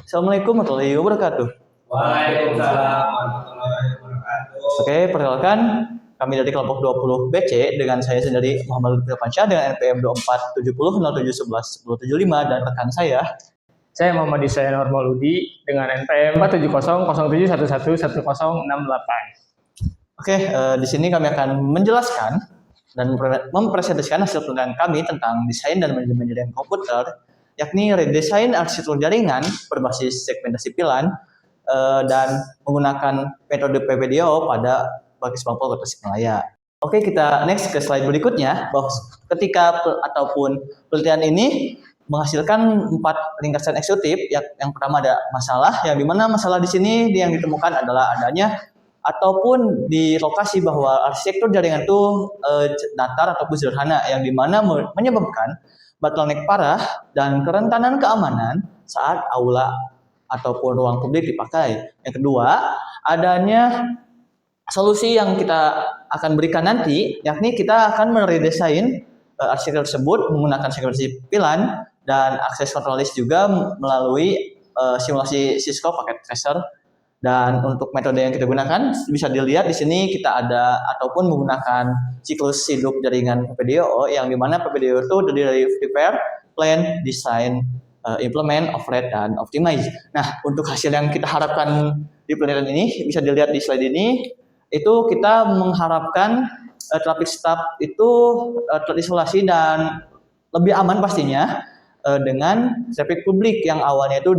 Assalamualaikum warahmatullahi wabarakatuh. Waalaikumsalam warahmatullahi wabarakatuh. Oke, perkenalkan kami dari kelompok 20 BC dengan saya sendiri Muhammad Lutfi Pansyah dengan NPM 247007111075 dan rekan saya. Saya Muhammad Isyayan Mauludi dengan NPM 47007111068. Oke, di sini kami akan menjelaskan dan mempresentasikan hasil penelitian kami tentang desain dan manajemen jaringan komputer, yakni redesain arsitektur jaringan berbasis segmentasi VLAN dan menggunakan metode PPDO pada Bakis Bangpol Kota Tasikmalaya. Oke, kita next ke slide berikutnya, bahwa ketika ataupun penelitian ini menghasilkan 4 ringkasan eksekutif. Yang pertama ada masalah, yang dimana masalah di sini yang ditemukan adalah adanya ataupun di lokasi bahwa arsitektur jaringan itu datar ataupun sederhana, yang dimana menyebabkan bottleneck parah dan kerentanan keamanan saat aula ataupun ruang publik dipakai. Yang kedua, adanya solusi yang kita akan berikan nanti, yakni kita akan meredesain arsitektur tersebut menggunakan segmentasi VLAN dan akses control list juga melalui simulasi Cisco paket tracer. Dan untuk metode yang kita gunakan bisa dilihat di sini kita ada ataupun menggunakan siklus hidup jaringan PPDO, yang dimana PPDO itu terdiri dari prepare, plan, design, implement, operate, dan optimize. Nah, untuk hasil yang kita harapkan di penelitian ini bisa dilihat di slide ini, itu kita mengharapkan traffic stop itu terisolasi dan lebih aman pastinya dengan traffic publik yang awalnya itu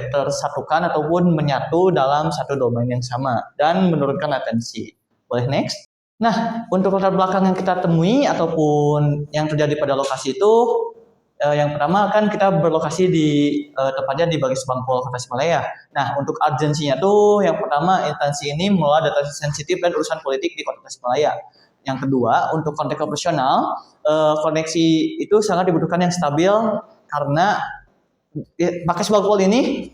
tersatukan ataupun menyatu dalam satu domain yang sama dan menurunkan latensi. Boleh next? Nah, untuk latar belakang yang kita temui ataupun yang terjadi pada lokasi itu, yang pertama kan kita berlokasi di tepatnya di Bakis Bangpol Kota Tasikmalaya. Nah, untuk urgensinya tuh yang pertama, instansi ini mengelola data sensitif dan urusan politik di Kota Tasikmalaya. Yang kedua, untuk konteks operasional, koneksi itu sangat dibutuhkan yang stabil karena Bakis Bangpol ini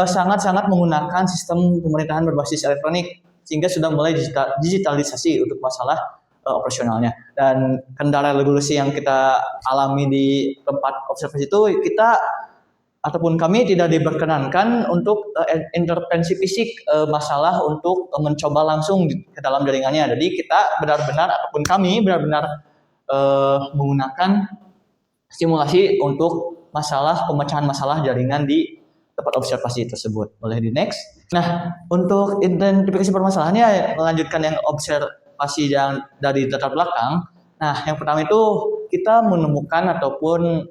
sangat-sangat menggunakan sistem pemerintahan berbasis elektronik, sehingga sudah mulai digitalisasi untuk masalah operasionalnya. Dan kendala regulasi yang kita alami di tempat observasi itu, kita ataupun kami tidak diperkenankan untuk intervensi fisik masalah untuk mencoba langsung ke dalam jaringannya. Jadi kita benar-benar ataupun kami benar-benar menggunakan simulasi untuk masalah pemecahan masalah jaringan di tempat observasi tersebut. Boleh di next. Nah, untuk identifikasi permasalahannya melanjutkan yang observasi yang dari latar belakang. Nah, yang pertama itu kita menemukan ataupun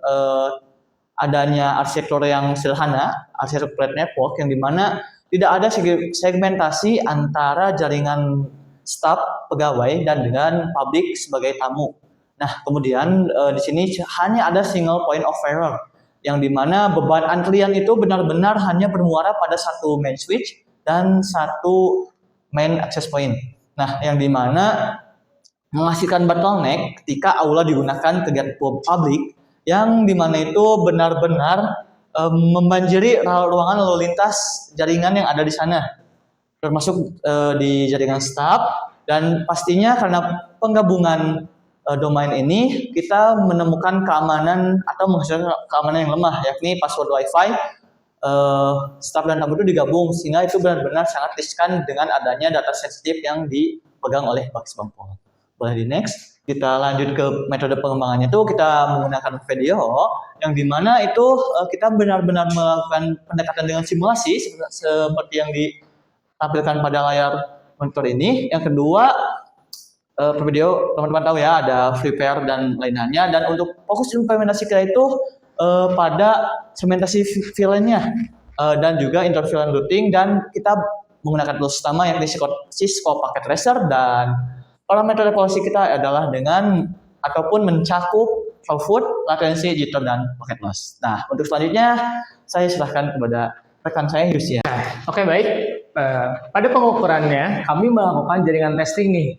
adanya arsitektur yang sederhana, arsitektur flat network, yang dimana tidak ada segmentasi antara jaringan staf pegawai dan dengan publik sebagai tamu. Nah, kemudian di sini hanya ada single point of failure, yang dimana beban antrian itu benar-benar hanya bermuara pada satu main switch dan satu main access point. Nah, yang dimana menghasilkan bottleneck ketika aula digunakan kegiatan publik, yang dimana itu benar-benar membanjiri ruangan lalu lintas jaringan yang ada di sana, termasuk di jaringan staf. Dan pastinya karena penggabungan domain ini, kita menemukan keamanan atau menghasilkan keamanan yang lemah, yakni password WiFi staf dan tamu itu digabung, sehingga itu benar-benar sangat riskan dengan adanya data sensitif yang dipegang oleh Bakis Bangpol. Boleh di next. Kita lanjut ke metode pengembangannya itu kita menggunakan video, yang dimana itu kita benar-benar melakukan pendekatan dengan simulasi seperti yang ditampilkan pada layar monitor ini. Yang kedua, video teman-teman tahu ya, ada prepare dan lain-lainnya. Dan untuk fokus implementasi kita itu pada segmentasi VLAN-nya dan juga inter-VLAN routing, dan kita menggunakan tools utama yakni Cisco paket tracer, dan parameter evaluasi kita adalah dengan ataupun mencakup throughput, latensi, jitter, dan packet loss. Nah, untuk selanjutnya saya serahkan kepada rekan saya Yusia. Oke, baik. Pada pengukurannya kami melakukan jaringan testing nih.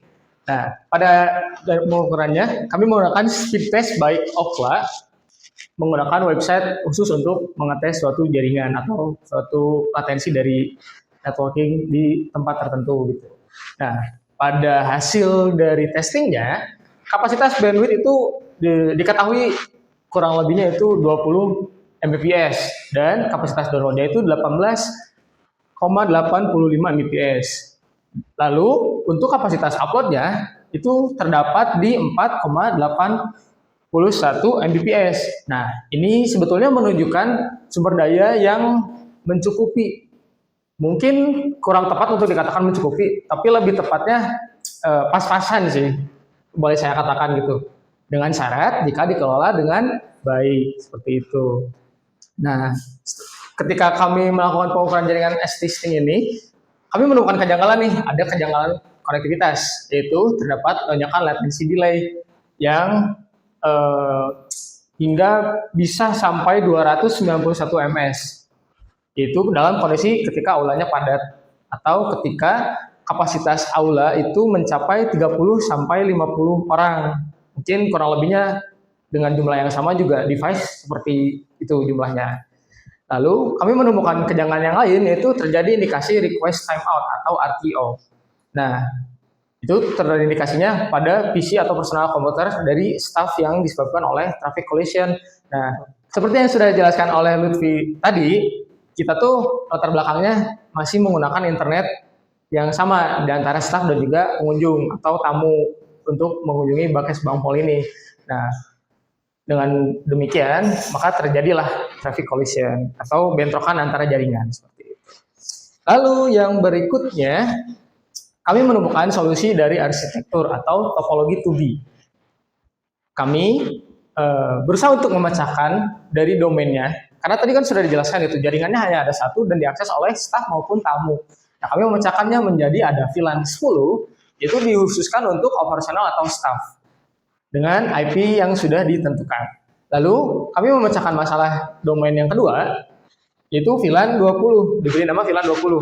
Nah, pada pengukurannya kami menggunakan speed test by Ookla, menggunakan website khusus untuk mengetes suatu jaringan atau suatu latensi dari networking di tempat tertentu gitu. Nah, pada hasil dari testingnya, kapasitas bandwidth itu diketahui kurang lebihnya itu 20 Mbps dan kapasitas downloadnya itu 18,85 Mbps. Lalu untuk kapasitas uploadnya itu terdapat di 4,81 Mbps. Nah, ini sebetulnya menunjukkan sumber daya yang mencukupi. Mungkin kurang tepat untuk dikatakan mencukupi, tapi lebih tepatnya pas-pasan sih, boleh saya katakan gitu. Dengan syarat jika dikelola dengan baik, seperti itu. Nah, ketika kami melakukan pengukuran jaringan existing ini, kami menemukan kejanggalan nih, ada kejanggalan konektivitas, yaitu terdapat lonjakan latency delay yang hingga bisa sampai 291 ms. Itu dalam kondisi ketika aulanya padat atau ketika kapasitas aula itu mencapai 30 sampai 50 orang. Mungkin kurang lebihnya dengan jumlah yang sama juga device seperti itu jumlahnya. Lalu kami menemukan kejanggalan yang lain, yaitu terjadi indikasi request timeout atau RTO. Nah, itu terjadi indikasinya pada PC atau personal komputer dari staff yang disebabkan oleh traffic collision. Nah, seperti yang sudah dijelaskan oleh Lutfi tadi, kita tuh latar belakangnya masih menggunakan internet yang sama di antara staff dan juga pengunjung atau tamu untuk mengunjungi Bakes Bangpol ini. Nah, dengan demikian maka terjadilah traffic collision atau bentrokan antara jaringan seperti itu. Lalu yang berikutnya kami menemukan solusi dari arsitektur atau topologi 2B. Kami berusaha untuk memecahkan dari domainnya, karena tadi kan sudah dijelaskan itu jaringannya hanya ada satu dan diakses oleh staf maupun tamu. Nah, kami memecahkannya menjadi ada VLAN 10, yaitu dikhususkan untuk operasional atau staff dengan IP yang sudah ditentukan. Lalu kami memecahkan masalah domain yang kedua, yaitu VLAN 20, diberi nama VLAN 20.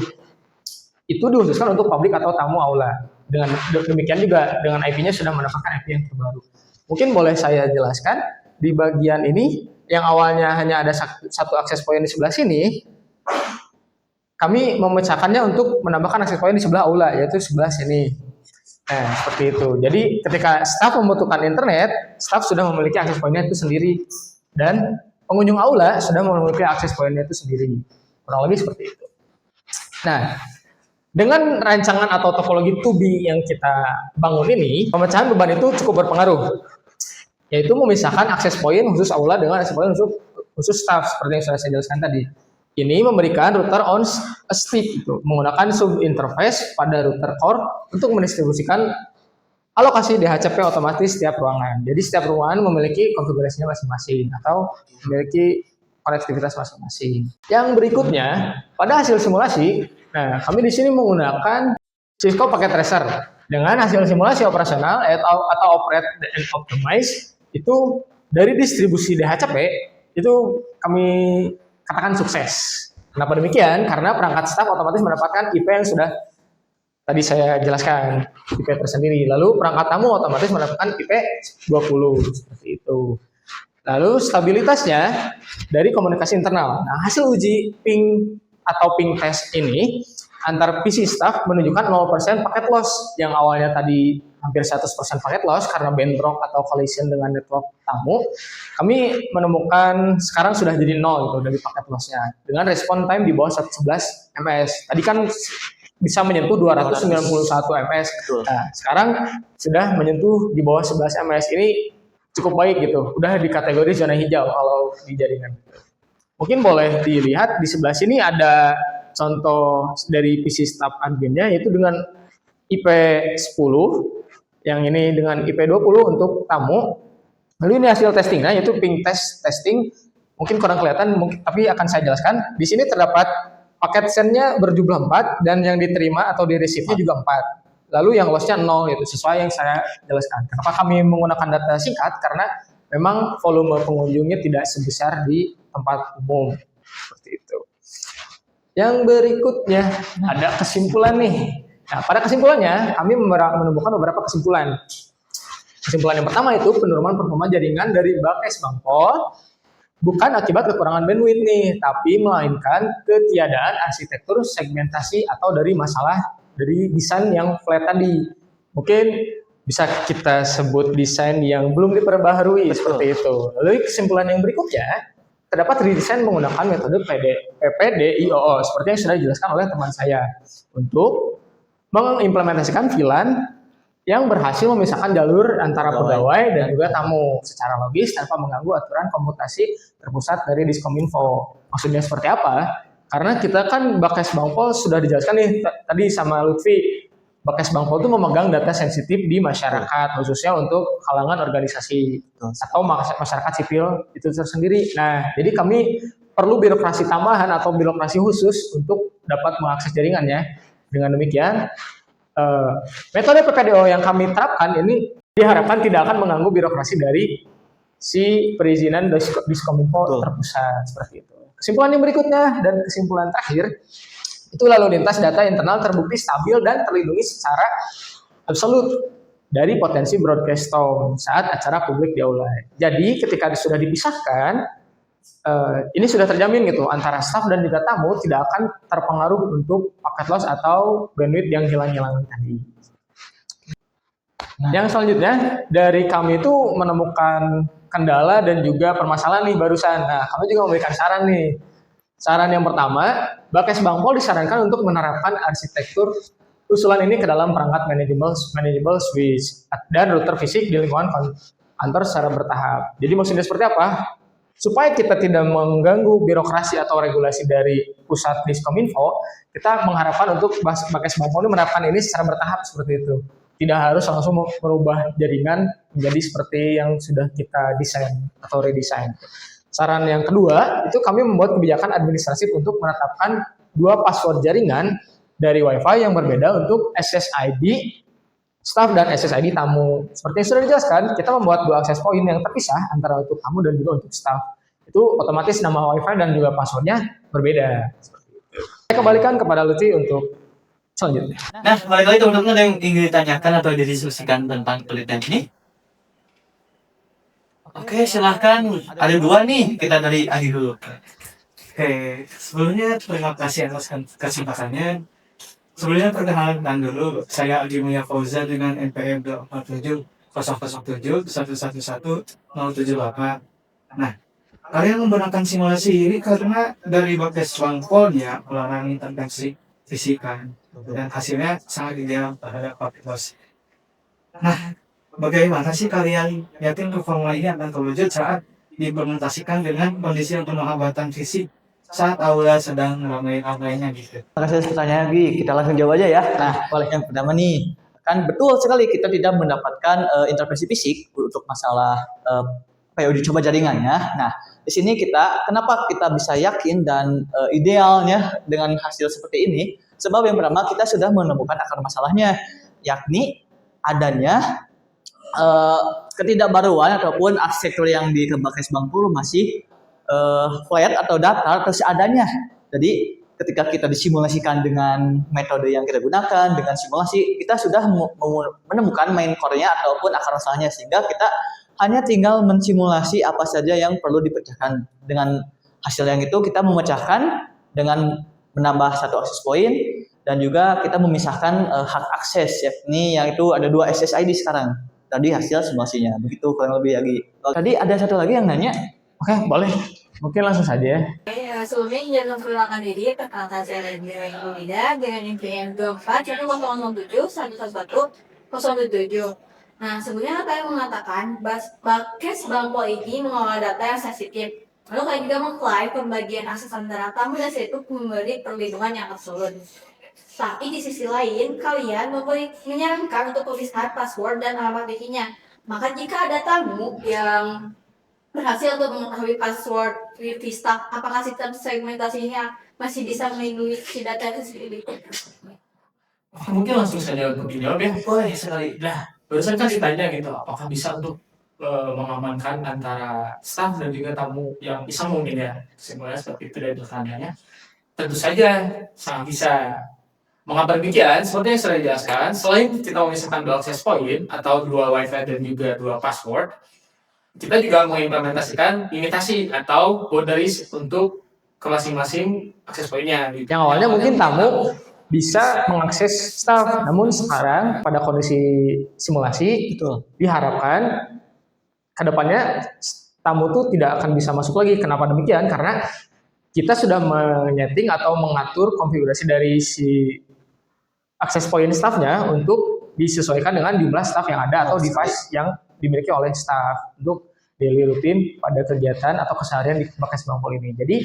Itu dikhususkan untuk publik atau tamu aula. Dengan demikian juga dengan IP-nya sudah mendapatkan IP yang terbaru. Mungkin boleh saya jelaskan di bagian ini yang awalnya hanya ada satu akses point di sebelah sini, kami memecahkannya untuk menambahkan akses point di sebelah aula, yaitu sebelah sini. Nah, seperti itu. Jadi ketika staf membutuhkan internet, staf sudah memiliki akses point-nya itu sendiri. Dan pengunjung aula sudah memiliki akses point-nya itu sendiri. Kurang lebih seperti itu. Nah, dengan rancangan atau topologi 2B yang kita bangun ini, pemecahan beban itu cukup berpengaruh. Yaitu memisahkan akses point khusus aula dengan akses point khusus staff, seperti yang sudah saya jelaskan tadi. Ini memberikan router on a stick, itu menggunakan sub interface pada router core untuk mendistribusikan alokasi DHCP otomatis setiap ruangan. Jadi setiap ruangan memiliki konfigurasinya masing-masing atau memiliki konektivitas masing-masing. Yang berikutnya, pada hasil simulasi, nah kami di sini menggunakan Cisco Packet Tracer dengan hasil simulasi operasional atau operate and optimize itu dari distribusi DHCP itu kami katakan sukses. Kenapa demikian? Karena perangkat staf otomatis mendapatkan IP yang sudah tadi saya jelaskan, IP tersendiri. Lalu perangkat tamu otomatis mendapatkan IP 20 seperti itu. Lalu stabilitasnya dari komunikasi internal. Nah, hasil uji ping atau ping test ini antar PC staff menunjukkan 0% paket loss yang awalnya tadi hampir 100% paket loss karena bentrok atau collision dengan network tamu. Kami menemukan sekarang sudah jadi 0 gitu dari paket lossnya dengan respon time di bawah 11 ms. Tadi kan bisa menyentuh 291 ms. Nah, sekarang sudah menyentuh di bawah 11 ms. Ini cukup baik gitu. Udah di kategori zona hijau kalau di jaringan. Mungkin boleh dilihat di sebelah sini ada contoh dari PC staff adminnya, yaitu dengan IP 10, yang ini dengan IP 20 untuk tamu. Lalu ini hasil testingnya, yaitu ping test testing. Mungkin kurang kelihatan, tapi akan saya jelaskan. Di sini terdapat paket send-nya berjumlah 4 dan yang diterima atau di receive-nya juga 4. Lalu yang loss-nya 0, itu sesuai yang saya jelaskan. Kenapa kami menggunakan data singkat? Karena memang volume pengunjungnya tidak sebesar di tempat umum. Seperti itu. Yang berikutnya ada kesimpulan nih. Nah, pada kesimpulannya kami menemukan beberapa kesimpulan. Kesimpulan yang pertama itu penurunan performa jaringan dari Bakes Bangpol bukan akibat kekurangan bandwidth nih, tapi melainkan ketiadaan arsitektur segmentasi atau dari masalah dari desain yang flat tadi. Mungkin bisa kita sebut desain yang belum diperbaharui seperti itu. Lalu kesimpulan yang berikutnya, terdapat redesign menggunakan metode PPDIOO seperti yang sudah dijelaskan oleh teman saya untuk mengimplementasikan VLAN yang berhasil memisahkan jalur antara pegawai dan juga tamu secara logis tanpa mengganggu aturan komutasi terpusat dari Diskominfo. Maksudnya seperti apa? Karena kita kan Bakes Bangpol sudah dijelaskan nih tadi sama Lutfi. Bakes Bangpol itu memegang data sensitif di masyarakat, khususnya untuk kalangan organisasi atau masyarakat sipil itu tersendiri. Nah, jadi kami perlu birokrasi tambahan atau birokrasi khusus untuk dapat mengakses jaringannya. Dengan demikian, metode PPDO yang kami terapkan ini diharapkan tidak akan mengganggu birokrasi dari si perizinan Diskominfo terpusat seperti itu. Kesimpulan yang berikutnya dan kesimpulan terakhir, itu lalu lintas data internal terbukti stabil dan terlindungi secara absolut dari potensi broadcast tone saat acara publik di aula. Jadi ketika sudah dipisahkan, ini sudah terjamin gitu antara staff dan juga tamu tidak akan terpengaruh untuk paket loss atau bandwidth yang hilang-hilang tadi. Yang selanjutnya dari kami itu menemukan kendala dan juga permasalahan nih barusan. Nah, kami juga memberikan saran nih. Saran yang pertama, Bakes Bangpol disarankan untuk menerapkan arsitektur usulan ini ke dalam perangkat manageable switch dan router fisik di lingkungan kantor secara bertahap. Jadi maksudnya seperti apa? Supaya kita tidak mengganggu birokrasi atau regulasi dari pusat Diskominfo, kita mengharapkan untuk Bakes Bangpol ini menerapkan ini secara bertahap seperti itu. Tidak harus langsung merubah jaringan menjadi seperti yang sudah kita desain atau redesign. Saran yang kedua, itu kami membuat kebijakan administratif untuk menetapkan 2 password jaringan dari Wi-Fi yang berbeda untuk SSID staff dan SSID tamu. Seperti yang sudah dijelaskan, kita membuat 2 akses point yang terpisah antara untuk tamu dan juga untuk staff. Itu otomatis nama Wi-Fi dan juga passwordnya berbeda. Saya kembalikan kepada Lutfi untuk selanjutnya. Nah, balik lagi teman-teman, ada yang ingin ditanyakan atau didiskusikan tentang penelitian ini? Oke, silahkan. Ada 2 nih, kita dari Adi dulu. Oke, sebelumnya terima kasih atas kesempatannya. Sebelumnya perkenalan dulu, saya Adi Mulia Fauza dengan NPM 24700111178. Nah, kalian menggunakan simulasi ini karena dari Bakes Bangpol ya melalui tentang fisika dan hasilnya sangat ideal terhadap paket loss. Nah, bagaimana sih kalian yakin performa ini akan terwujud saat diimplementasikan dengan kondisi yang penuh hambatan fisik saat aula sedang ramai-ramainya gitu? Terima kasih atas pertanyaan, Gi. Kita langsung jawab aja ya. Nah, yang pertama nih, kan betul sekali kita tidak mendapatkan intervensi fisik untuk masalah uji coba jaringannya. Nah, di sini kenapa kita bisa yakin dan idealnya dengan hasil seperti ini? Sebab yang pertama kita sudah menemukan akar masalahnya, yakni adanya ketidakbaruan ataupun arsitektur yang di Bakes Bangpol masih flat atau datar atau seadanya. Jadi ketika kita disimulasikan dengan metode yang kita gunakan dengan simulasi, kita sudah menemukan main core-nya ataupun akar masalahnya, sehingga kita hanya tinggal mensimulasi apa saja yang perlu dipecahkan. Dengan hasil yang itu kita memecahkan dengan menambah 1 akses point dan juga kita memisahkan hak akses, yakni yang itu ada 2 SSID sekarang. Tadi hasil simulasinya begitu kurang lebih lagi. Tadi ada satu lagi yang nanya. Oke, boleh. Mungkin langsung saja ya. Sebelumnya izin memperkenalkan diri, perkenalkan saya Radmila Indonesia dengan NPM 24-007-111-077. Nah, sebelumnya kalian mengatakan Bakes Bangpol ini mengelola data yang sensitif. Lalu kalian juga mengklaim pembagian akses antara tamu dan situs memberi perlindungan yang absolut. Tapi di sisi lain, kalian menyarankan untuk pemisahan password dan alamat IP-nya. Maka jika ada tamu yang berhasil untuk mengetahui password Wi-Fi staff, apakah sistem segmentasinya masih bisa melindungi si data itu sendiri? Mungkin langsung saja untuk dijawab ya. Boleh sekali. Nah, barusan kan ditanya gitu, apakah bisa untuk mengamankan antara staff dan juga tamu yang bisa mungkin ya. Sebenarnya seperti itu dari pertanyaannya. Tentu saja sangat bisa. Mengapa demikian? Seperti yang sudah dijelaskan, selain kita memisahkan 2 access point atau 2 Wi-Fi dan juga 2 password, kita juga mengimplementasikan limitasi atau boundaries untuk ke masing-masing akses point-nya. Yang awalnya mungkin tamu bisa mengakses staff, namun sekarang pada kondisi simulasi itu diharapkan kedepannya tamu tuh tidak akan bisa masuk lagi. Kenapa demikian? Karena kita sudah menyeting atau mengatur konfigurasi dari si access point staffnya untuk disesuaikan dengan jumlah staff yang ada atau device yang dimiliki oleh staff untuk daily routine pada kegiatan atau keseharian di Bakes Bangpol ini. Jadi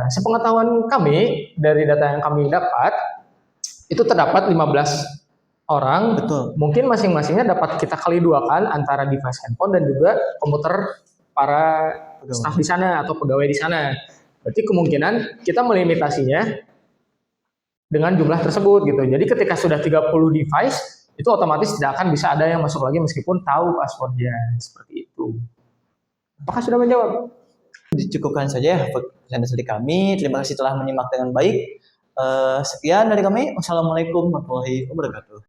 sepengetahuan kami dari data yang kami dapat itu terdapat 15 orang. Betul. Mungkin masing-masingnya dapat kita kali duakan antara device handphone dan juga komputer para staff di sana atau pegawai di sana. Berarti kemungkinan kita melimitasinya dengan jumlah tersebut gitu. Jadi ketika sudah 30 device, itu otomatis tidak akan bisa ada yang masuk lagi meskipun tahu passwordnya. Seperti itu. Apakah sudah menjawab? Dicukupkan saja ya presentasi dari kami. Terima kasih telah menyimak dengan baik. Sekian dari kami. Wassalamualaikum warahmatullahi wabarakatuh.